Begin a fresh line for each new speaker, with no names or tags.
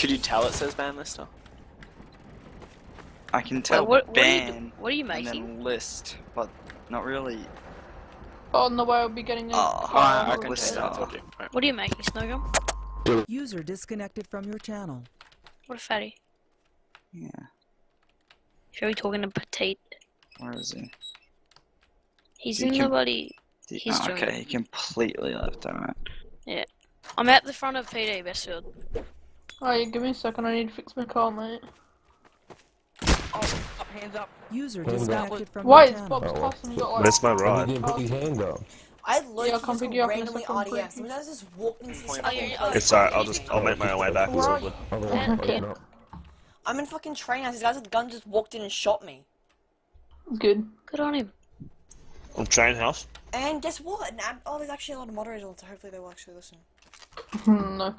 Could you tell it says ban lister?
I can tell
what
ban
are you
and
making?
then list, but not really.
Oh no way, I'll be getting a
Oh,
car.
I can
lister.
tell. I told you. Right.
What are you making, Snowgum?
User disconnected from your channel.
What a fatty.
Yeah,
Shall we talking to Petite?
where is he?
He's
You
in
can-
the bloody...
He-
He's
oh,
joining.
okay, he completely left, alright.
I'm at the front of PD, Bestfield.
Alright, give me a second, I need to fix my car, mate.
Oh, up, hands up.
User
Hands
disconnected from
Why
your
is
channel.
Bob's custom got like...
Where's my
five
ride?
You didn't put your hand up.
I
Yeah,
literally
I'll come
just
pick you up in a
randomly
second,
RDM.
please.
Some guys just walked into this
Oh,
fucking
yeah,
place.
It's alright, I'll make my way back. It's all good.
Otherwise,
Yeah.
fucking up.
I'm in fucking train house. These guys with guns just walked in and shot me.
Good.
Good on him.
On train house?
And guess what? Oh, there's actually a lot of moderators on, so hopefully they will actually listen.
No.